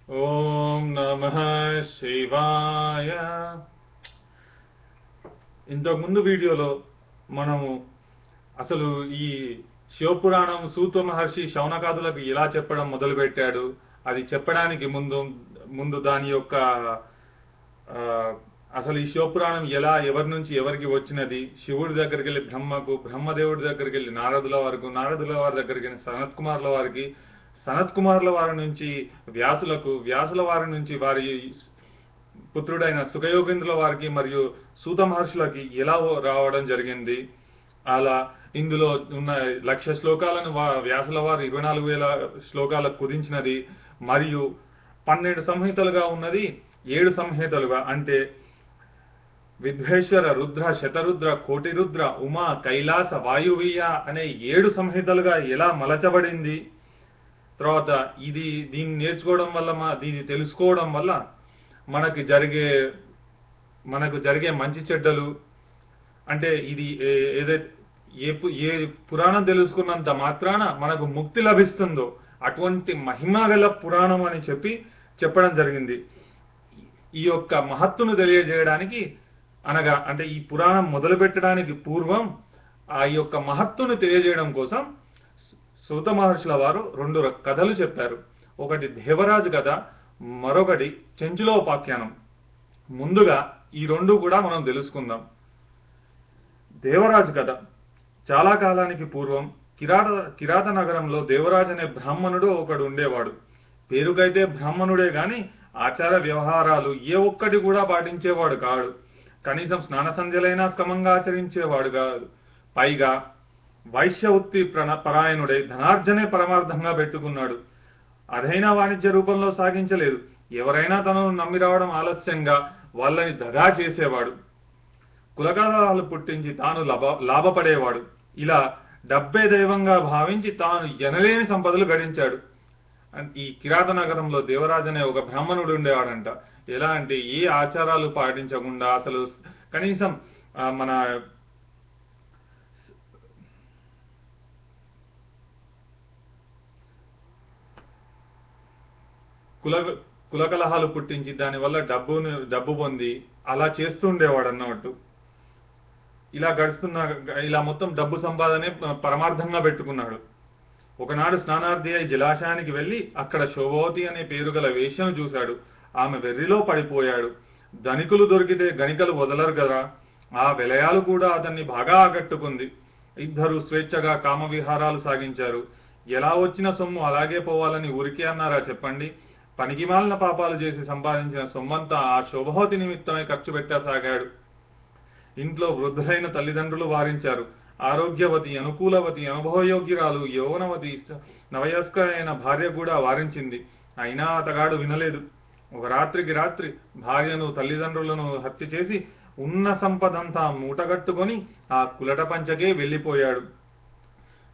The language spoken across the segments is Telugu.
ఓం నమః శివాయ. ఇంతకుముందు వీడియోలో మనము అసలు ఈ శివపురాణం సూత మహర్షి శౌనకాదులకు ఎలా చెప్పడం మొదలుపెట్టాడు, అది చెప్పడానికి ముందు దాని యొక్క అసలు ఈ శివపురాణం ఎలా ఎవరి నుంచి ఎవరికి వచ్చినది, శివుడి దగ్గరికి వెళ్ళి బ్రహ్మకు, బ్రహ్మదేవుడి దగ్గరికి వెళ్ళి నారదుల వరకు, నారదుల వారి దగ్గరికి వెళ్ళి సనత్ కుమార్ల వారికి, సనత్ కుమార్ల వారి నుంచి వ్యాసులకు, వ్యాసుల వారి నుంచి వారి పుత్రుడైన సుఖయోగేంద్రుల వారికి మరియు సూత మహర్షులకి ఎలా రావడం జరిగింది. అలా ఇందులో ఉన్న 1,00,000 శ్లోకాలను వ్యాసుల వారు 24,000 శ్లోకాలకు కుదించినది, మరియు 12 సంహితలుగా ఉన్నది 7 సంహితలుగా, అంటే విద్వేశ్వర, రుద్ర, శతరుద్ర, కోటిరుద్ర, ఉమా, కైలాస, వాయువీయ అనే 7 సంహితలుగా ఎలా మలచబడింది. తర్వాత దీన్ని నేర్చుకోవడం వల్ల, దీన్ని తెలుసుకోవడం వల్ల మనకు జరిగే మంచి చెడ్డలు, అంటే ఇది ఏదైతే ఏ పురాణం తెలుసుకున్నంత మాత్రాన మనకు ముక్తి లభిస్తుందో అటువంటి మహిమ గల పురాణం అని చెప్పడం జరిగింది. ఈ యొక్క మహత్తును తెలియజేయడానికి అనగా, అంటే ఈ పురాణం మొదలు పెట్టడానికి పూర్వం ఆ యొక్క మహత్తును తెలియజేయడం కోసం సూత మహర్షుల వారు 2 కథలు చెప్పారు. ఒకటి దేవరాజు కథ, మరొకటి చెంచులోపాఖ్యానం. ముందుగా ఈ 2 కూడా మనం తెలుసుకుందాం. దేవరాజు కథ. చాలా కాలానికి పూర్వం కిరాత నగరంలో దేవరాజు అనే బ్రాహ్మణుడు ఒకడు ఉండేవాడు. పేరుకైతే బ్రాహ్మణుడే గాని ఆచార వ్యవహారాలు ఏ ఒక్కటి కూడా పాటించేవాడు కాడు. కనీసం స్నాన సంధ్యలైనా క్రమంగా ఆచరించేవాడు కాదు. పైగా వైశ్య వృత్తి పరాయణుడై ధనార్జనే పరమార్థంగా పెట్టుకున్నాడు. అదైనా వాణిజ్య రూపంలో సాగించలేదు. ఎవరైనా తనను నమ్మి రావడం ఆలస్యంగా వాళ్ళని దగా చేసేవాడు. కులకలహాలు పుట్టించి తాను లాభపడేవాడు. ఇలా డబ్బే దైవంగా భావించి తాను ఎనలేని సంపదలు గడించాడు. ఈ కిరాత నగరంలో దేవరాజు అనే ఒక బ్రాహ్మణుడు ఉండేవాడంట. ఎలా అంటే ఏ ఆచారాలు పాటించకుండా, అసలు కనీసం మన కులకలహాలు పుట్టించి దానివల్ల డబ్బు పొంది అలా చేస్తూ ఉండేవాడు అన్నట్టు. ఇలా మొత్తం డబ్బు సంపాదనే పరమార్థంగా పెట్టుకున్నాడు. ఒకనాడు స్నానార్థి అయి జలాశయానికి వెళ్లి అక్కడ శోభవతి అనే పేరు గల వేశ్యను చూశాడు. ఆమె వెర్రిలో పడిపోయాడు. ధనికులు దొరికితే గణికలు వదలరు కదా, ఆ విలయాలు కూడా అతన్ని బాగా ఆకట్టుకుంది. ఇద్దరు స్వేచ్ఛగా కామ విహారాలు సాగించారు. ఎలా వచ్చిన సొమ్ము అలాగే పోవాలని ఊరికే అన్నారా చెప్పండి. పనికిమాలిన పాపాలు చేసి సంపాదించిన సొమ్మంతా ఆ శోభవతి నిమిత్తమై ఖర్చు పెట్టసాగాడు. ఇంట్లో వృద్ధులైన తల్లిదండ్రులు వారించారు. ఆరోగ్యవతి, అనుకూలవతి, అనుభవయోగ్యురాలు, యౌవనవతి, నవయస్క అయిన భార్య కూడా వారించింది. అయినా అతగాడు వినలేదు. ఒక రాత్రికి రాత్రి భార్యను, తల్లిదండ్రులను హత్య చేసి ఉన్న సంపదంతా మూటగట్టుకొని ఆ కులట పంచకే వెళ్లిపోయాడు.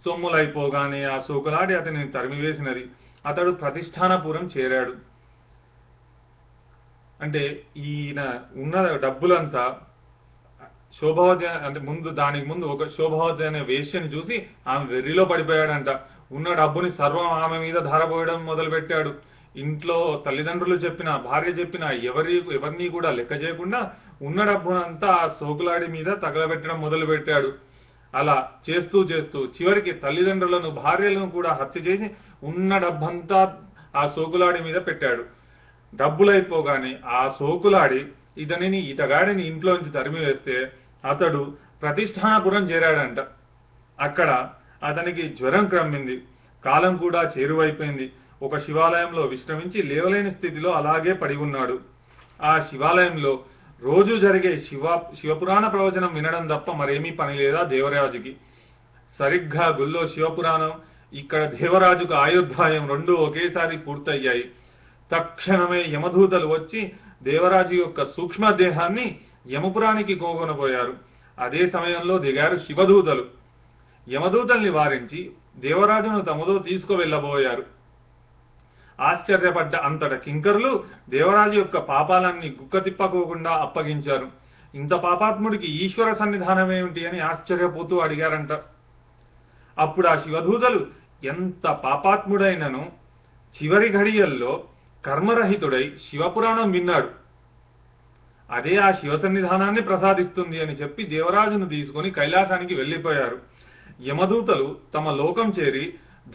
సొమ్ములైపోగానే ఆ సోకులాడి అతనిని తరిమివేసినది. అతడు ప్రతిష్టానపురం చేరాడు. అంటే ఈయన ఉన్న డబ్బులంతా శోభవతి, అంటే దానికి ముందు ఒక శోభవతి అనే వేశ్యని చూసి ఆమె వెర్రిలో పడిపోయాడంట. ఉన్న డబ్బుని సర్వం ఆమె మీద ధారపోయడం మొదలుపెట్టాడు. ఇంట్లో తల్లిదండ్రులు చెప్పినా, భార్య చెప్పినా ఎవరిని కూడా లెక్క చేయకుండా ఉన్న డబ్బునంతా ఆ సోకులాడి మీద తగలబెట్టడం మొదలుపెట్టాడు. అలా చేస్తూ చివరికి తల్లిదండ్రులను, భార్యలను కూడా హత్య చేసి ఉన్న డబ్బంతా ఆ సోకులాడి మీద పెట్టాడు. డబ్బులైపోగానే ఆ సోకులాడి ఇతగాడిని ఇంట్లోంచి తరిమివేస్తే అతడు ప్రతిష్టానపురం చేరాడంట. అక్కడ అతనికి జ్వరం క్రమ్మింది. కాలం కూడా చేరువైపోయింది. ఒక శివాలయంలో విశ్రమించి లేవలేని స్థితిలో అలాగే పడి ఉన్నాడు. ఆ శివాలయంలో రోజు జరిగే శివపురాణ ప్రవచనం వినడం తప్ప మరేమీ పని లేదా దేవరాజుకి. సరిగ్గా గుళ్ళో శివపురాణం, ఇక్కడ దేవరాజుకు ఆయుర్దాయం 2 ఒకేసారి పూర్తయ్యాయి. తక్షణమే యమదూతలు వచ్చి దేవరాజు యొక్క సూక్ష్మ దేహాన్ని యమపురానికి కోగొనబోయారు. అదే సమయంలో దిగారు శివదూతలు. యమదూతల్ని వారించి దేవరాజును తమతో తీసుకువెళ్ళబోయారు. ఆశ్చర్యపడ్డ అంతట కింకరులు దేవరాజు యొక్క పాపాలన్నీ గుక్క తిప్పకోకుండా అప్పగించారు. ఇంత పాపాత్ముడికి ఈశ్వర సన్నిధానం ఏమిటి అని ఆశ్చర్యపోతూ అడిగారంట. అప్పుడు ఆ శివదూతలు ఎంత పాపాత్ముడైనను చివరి ఘడియల్లో కర్మరహితుడై శివపురాణం విన్నాడు. అదే ఆ శివ సన్నిధానాన్ని ప్రసాదిస్తుంది అని చెప్పి దేవరాజును తీసుకొని కైలాసానికి వెళ్ళిపోయారు. యమదూతలు తమ లోకం చేరి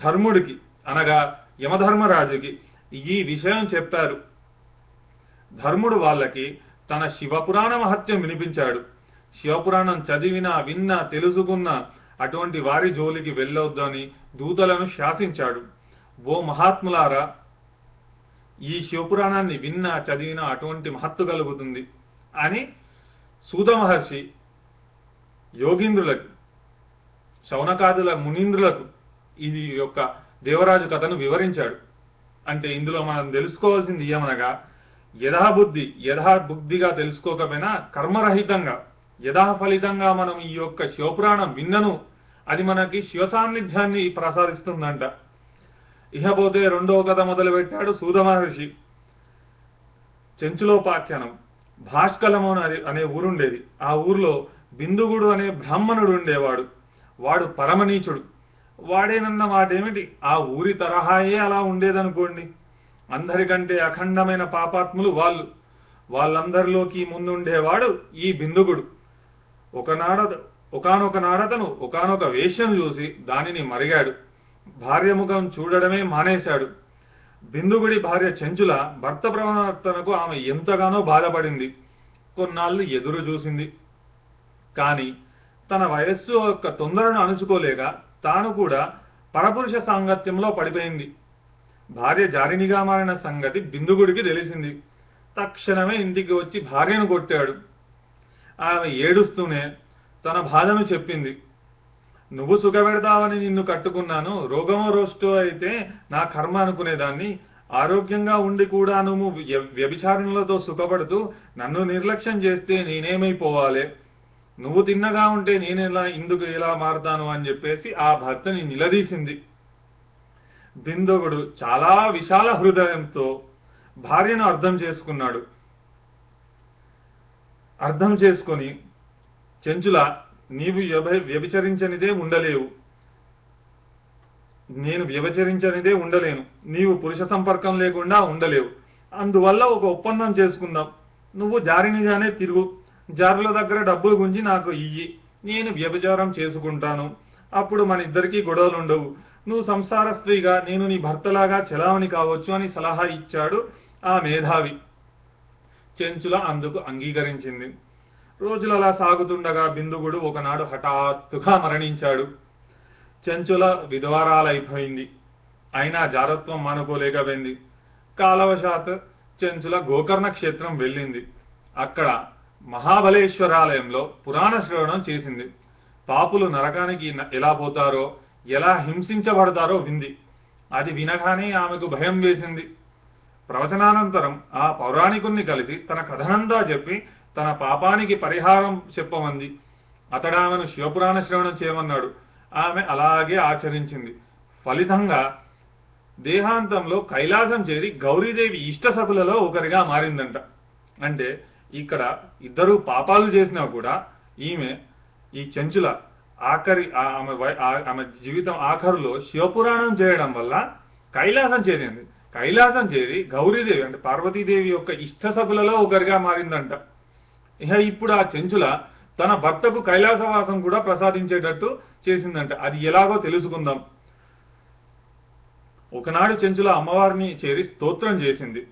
ధర్ముడికి అనగా యమధర్మరాజుకి ఈ విషయం చెప్పారు. ధర్ముడు వాళ్ళకి తన శివపురాణ మహత్యం వినిపించాడు. శివపురాణం చదివినా విన్నా తెలుసుకున్నా అటువంటి వారి జోలికి వెళ్ళొద్దని దూతలను శాసించాడు. ఓ మహాత్ములారా, ఈ శివపురాణాన్ని విన్నా చదివినా అటువంటి మహత్తు కలుగుతుంది అని సూత మహర్షి యోగీంద్రులకు, శౌనకాదుల మునీంద్రులకు ఇది యొక్క దేవరాజు కథను వివరించాడు. అంటే ఇందులో మనం తెలుసుకోవాల్సింది ఏమనగా, యథాబుద్ధిగా తెలుసుకోకపోయినా కర్మరహితంగా యథాఫలితంగా మనం ఈ యొక్క శివపురాణం విన్నను అది మనకి శివ సాన్నిధ్యాన్ని ప్రసాదిస్తుందంట. ఇకపోతే రెండవ కథ మొదలు పెట్టాడు సూత మహర్షి. చెంచులోపాఖ్యానం. భాష్కలము అనే ఊరుండేది. ఆ ఊర్లో బిందుగుడు అనే బ్రాహ్మణుడు ఉండేవాడు. వాడు పరమనీచుడు. వాడేనన్న మాట ఏమిటి, ఆ ఊరి తరహాయే అలా ఉండేదనుకోండి. అందరికంటే అఖండమైన పాపాత్ములు వాళ్ళందరిలోకి ముందుండేవాడు ఈ బిందుగుడు. ఒకానొక నాడతను ఒకానొక వేశ్యను చూసి దానిని మరిగాడు. భార్య ముఖం చూడడమే మానేశాడు. బిందుగుడి భార్య చెంచుల భర్త ప్రవర్తనకు ఆమె ఎంతగానో బాధపడింది. కొన్నాళ్ళు ఎదురు చూసింది. కానీ తన వయస్సు యొక్క తొందరను అణుచుకోలేక తాను కూడా పరపురుష సాంగత్యంలో పడిపోయింది. భార్య జారినిగా మారిన సంగతి బిందుగుడికి తెలిసింది. తక్షణమే ఇంటికి వచ్చి భార్యను కొట్టాడు. ఆమె ఏడుస్తూనే తన బాధను చెప్పింది. నువ్వు సుఖపెడతావని నిన్ను కట్టుకున్నాను, రోగమో రోష్టో అయితే నా కర్మ అనుకునేదాన్ని. ఆరోగ్యంగా ఉండి కూడా నువ్వు వ్యభిచారణలతో సుఖపడుతూ నన్ను నిర్లక్ష్యం చేస్తే నేనేమైపోవాలి? నువ్వు తిన్నగా ఉంటే ఇందుకు ఎలా మారుతాను అని చెప్పేసి ఆ భర్తని నిలదీసింది. బిందుగుడు చాలా విశాల హృదయంతో భార్యను అర్థం చేసుకున్నాడు. అర్థం చేసుకొని, చెంచుల, నీవు వ్యభిచరించనిదే ఉండలేవు, నేను వ్యభిచరించనిదే ఉండలేను, నీవు పురుష సంపర్కం లేకుండా ఉండలేవు. అందువల్ల ఒక ఒప్పందం చేసుకుందాం. నువ్వు జారినిగానే తిరుగు, జారుల దగ్గర డబ్బులు గుంజి నాకు ఇయ్యి, నేను వ్యభిచారం చేసుకుంటాను. అప్పుడు మన ఇద్దరికీ గొడవలు ఉండవు. నువ్వు సంసార స్త్రీగా, నేను నీ భర్తలాగా చెలామణి కావచ్చు అని సలహా ఇచ్చాడు ఆ మేధావి. చెంచుల అందుకు అంగీకరించింది. రోజులు అలా సాగుతుండగా బిందుగుడు ఒకనాడు హఠాత్తుగా మరణించాడు. చెంచుల విధవరాలైపోయింది. అయినా జారత్వం మానుకోలేకపోయింది. కాలవశాత్ చెంచుల గోకర్ణ క్షేత్రం వెళ్ళింది. అక్కడ మహాబలేశ్వరాలయంలో పురాణ శ్రవణం చేసింది. పాపులు నరకానికి ఎలా పోతారో, ఎలా హింసించబడతారో వింది. అది వినగానే ఆమెకు భయం వేసింది. ప్రవచనానంతరం ఆ పౌరాణికుణ్ణి కలిసి తన కథనంతా చెప్పి తన పాపానికి పరిహారం చెప్పమంది. అతడు ఆమెను శివపురాణ శ్రవణం చేయమన్నాడు. ఆమె అలాగే ఆచరించింది. ఫలితంగా దేహాంతంలో కైలాసం చేరి గౌరీదేవి ఇష్టసభులలో ఒకరిగా మారిందంట. అంటే ఇక్కడ ఇద్దరు పాపాలు చేసినా కూడా ఈ చెంచుల ఆమె జీవితం ఆఖరులో శివపురాణం చేయడం వల్ల కైలాసం చేరింది. కైలాసం చేరి గౌరీదేవి అంటే పార్వతీదేవి యొక్క ఇష్టసభులలో ఒకరిగా మారిందంట. ఇప్పుడు ఆ చెంచుల తన భర్తకు కైలాసవాసం కూడా ప్రసాదించేటట్టు చేసిందంట. అది ఎలాగో తెలుసుకుందాం. ఒకనాడు చెంచుల అమ్మవారిని చేరి స్తోత్రం చేసింది.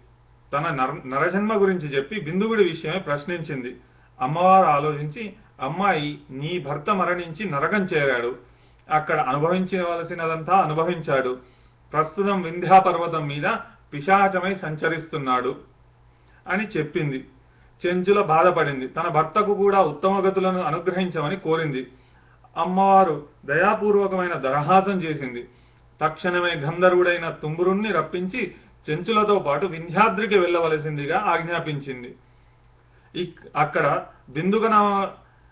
తన నరజన్మ గురించి చెప్పి బిందుగుడి విషయమే ప్రశ్నించింది. అమ్మవారు ఆలోచించి, అమ్మాయి, నీ భర్త మరణించి నరకం చేరాడు. అక్కడ అనుభవించవలసినదంతా అనుభవించాడు. ప్రస్తుతం వింధ్యాపర్వతం మీద పిశాచమై సంచరిస్తున్నాడు అని చెప్పింది. చెంచుల బాధపడింది. తన భర్తకు కూడా ఉత్తమ గతులను అనుగ్రహించమని కోరింది. అమ్మవారు దయాపూర్వకమైన దరహాసం చేసింది. తక్షణమే గంధర్వుడైన తుంబురుణ్ణి రప్పించి చెంచులతో పాటు వింధ్యాద్రికి వెళ్ళవలసిందిగా ఆజ్ఞాపించింది. అక్కడ బిందుగనామ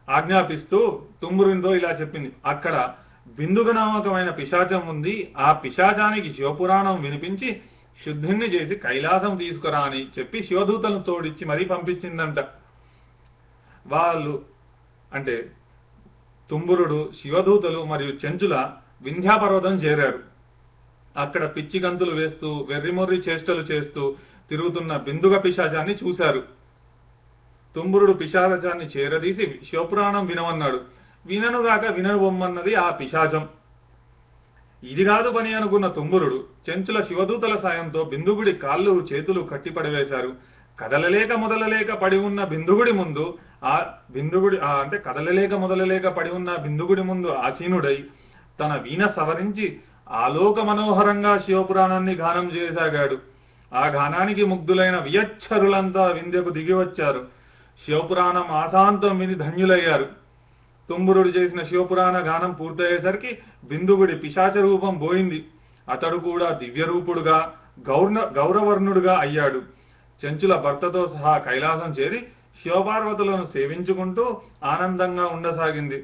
ఆజ్ఞాపిస్తూ తుంబురునితో ఇలా చెప్పింది. అక్కడ బిందుగనామకమైన పిశాచం ఉంది. ఆ పిశాచానికి శివపురాణం వినిపించి శుద్ధిని చేసి కైలాసం తీసుకురా అని చెప్పి శివదూతలను తోడిచ్చి మరీ పంపించిందంట. వాళ్ళు అంటే తుంబురుడు, శివదూతలు మరియు చెంచుల వింధ్యాపర్వతం చేరారు. అక్కడ పిచ్చి గంతులు వేస్తూ వెర్రిమొర్రి చేష్టలు చేస్తూ తిరుగుతున్న బిందుగ పిశాచాన్ని చూశారు. తుంబురుడు పిశాచాన్ని చేరదీసి శివపురాణం వినమన్నాడు. విననుగాక వినబొమ్మన్నది ఆ పిశాచం. ఇది కాదు పని అనుకున్న తుంబురుడు చెంచుల శివదూతల సాయంతో బిందుగుడి కాళ్ళు చేతులు కట్టిపడివేశారు. కదలలేక మొదలలేక పడి ఉన్న బిందుగుడి ముందు కదలలేక మొదలలేక పడి ఉన్న బిందుగుడి ముందు ఆసీనుడై తన వీణ సవరించి ఆలోక మనోహరంగా శివపురాణాన్ని గానం చేయసాగాడు. ఆ గానానికి ముగ్ధులైన వియచ్చరులంతా విందెకు దిగి వచ్చారు. శివపురాణం ఆశాంతం విని ధన్యులయ్యారు. తుంబురుడు చేసిన శివపురాణ గానం పూర్తయ్యేసరికి బిందుగుడి పిశాచ రూపం పోయింది. అతడు కూడా దివ్యరూపుడుగా గౌరవర్ణుడుగా అయ్యాడు. చెంచుల భర్తతో సహా కైలాసం చేరి శివపార్వతులను సేవించుకుంటూ ఆనందంగా ఉండసాగింది.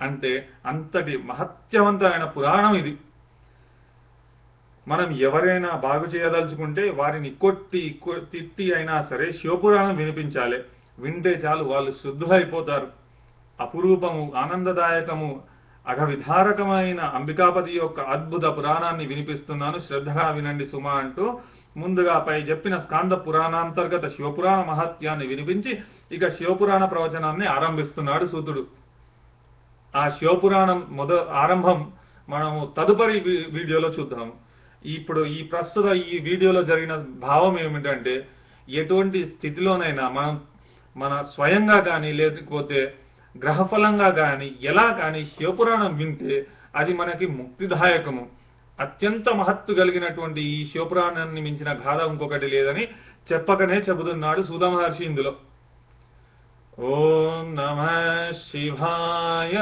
అంటే అంతటి మహత్యవంతమైన పురాణం ఇది. మనం ఎవరైనా బాగు చేయదలుచుకుంటే వారిని తిట్టి అయినా సరే శివపురాణం వినిపించాలి. వింటే చాలు వాళ్ళు శుద్ధులైపోతారు. అపురూపము, ఆనందదాయకము, అఘవిధారకమైన అంబికాపతి యొక్క అద్భుత పురాణాన్ని వినిపిస్తున్నాను, శ్రద్ధగా వినండి సుమా అంటూ ముందుగా పై చెప్పిన స్కాంద పురాణాంతర్గత శివపురాణ మహత్యాన్ని వినిపించి ఇక శివపురాణ ప్రవచనాన్ని ఆరంభిస్తున్నాడు సూతుడు. ఆ శివపురాణం ఆరంభం మనము తదుపరి వీడియోలో చూద్దాము. ఇప్పుడు ప్రస్తుత ఈ వీడియోలో జరిగిన భావం ఏమిటంటే, ఎటువంటి స్థితిలోనైనా మన స్వయంగా కానీ లేకపోతే గ్రహఫలంగా కానీ ఎలా కానీ శివపురాణం వింటే అది మనకి ముక్తిదాయకము. అత్యంత మహత్తు కలిగినటువంటి ఈ శివపురాణాన్ని మించిన గాథ ఇంకొకటి లేదని చెప్పకనే చెబుతున్నాడు సూత మహర్షి ఇందులో. ఓం నమః శివాయ.